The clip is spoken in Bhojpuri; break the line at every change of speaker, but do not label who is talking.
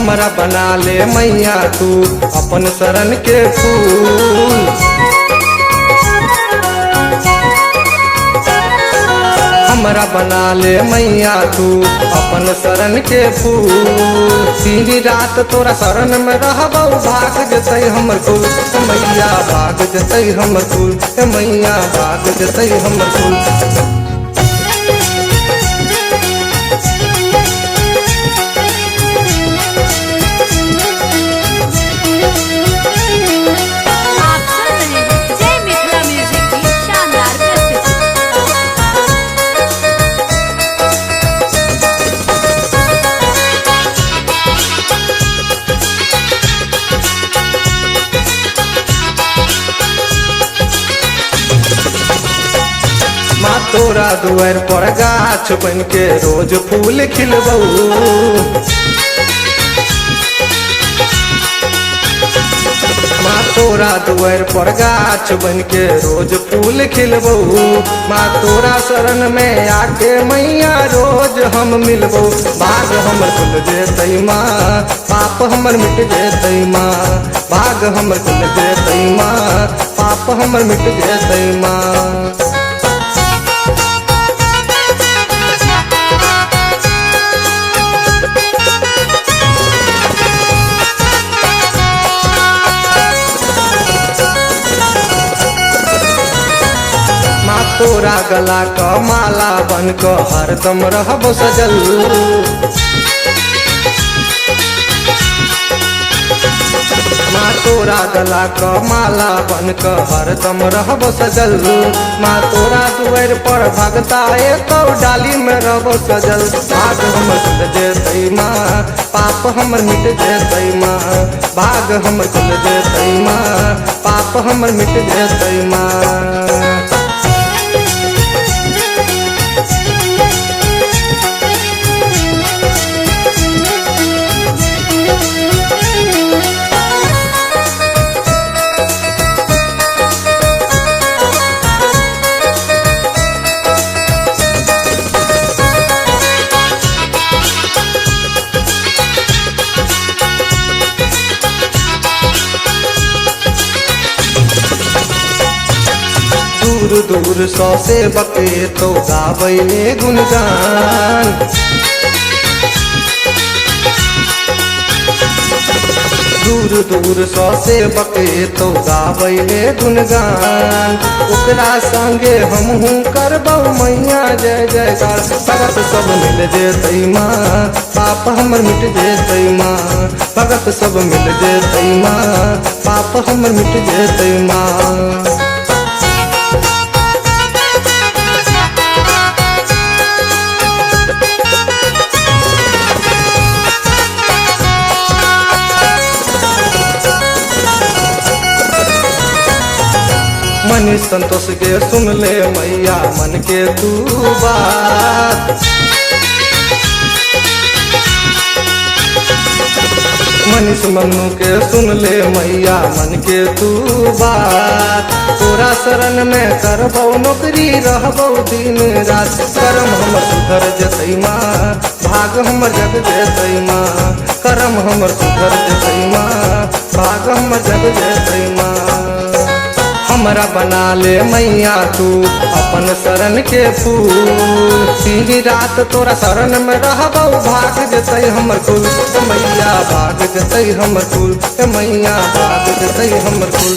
हमरा बना ले मैया तू अपन शरण के फूल। हमरा बना ले मैया तू अपन शरण के फूल। सीधी रात तोरा शरण में रहबौ भाग जतै हमर कुल। मैया भाग जतै हमर कुल, मैया भाग जतै हमर कुल। माँ तोरा दुआर पर गाछ बन के रोज फूल खिलबौ। माँ तोरा दुआर पर गाछ बन के रोज फूल खिलबौ। माँ तोरा शरण में आके मैया रोज हम मिलबौ। भाग हमर खुल जेतै माँ, पाप हमर मिट जेतै माँ। भाग हमर खुल जेतै माँ, पाप हमर मिट जेतै माँ। तोरा गला का माला बन के हरदम रहबो सजल। माँ तोरा गला का माला बन के हरदम रहबो सजल। माँ तोरा दुआर पर भगता तो डाली में रहबो सजल। भाग हमर खुल जेतै माँ, पाप हमर मिट जेतै माँ। भाग हमर खुल जेतै माँ, पाप हमर मिट जेतै माँ। दूर दूर सौ से बके तो गावैले गुणगान। दूर दूर सौ से बके तो गावैले गुणगान। ओकरा संगे हमहू करबौ मैया जय जयकार। भगत सब मिल जेतै माँ, पाप हमर मिट जेतै माँ। भगत सब मिल जेतै माँ, पाप हमर मिट जेतै माँ। मनीष संतोष के सुन ले मैया मन के तू बात। मनीष मन्नू के सुन ले मैया मन के तू बात। तोरा शरण में करबौ नौकरी रहबौ दिन रात। करम हमर सुधर जेतै माँ, भाग हमर जग जेतै माँ। करम हमर सुधर जेतै माँ, भाग हमर जग जेतै माँ। हमरा बना ले मैया तू अपन शरण के फूल। सीधी रात तोरा शरण में रहबौ भाग जतै हमर कुल। मैया भाग जतै हमर कुल, मैया भाग जतै हमर कुल।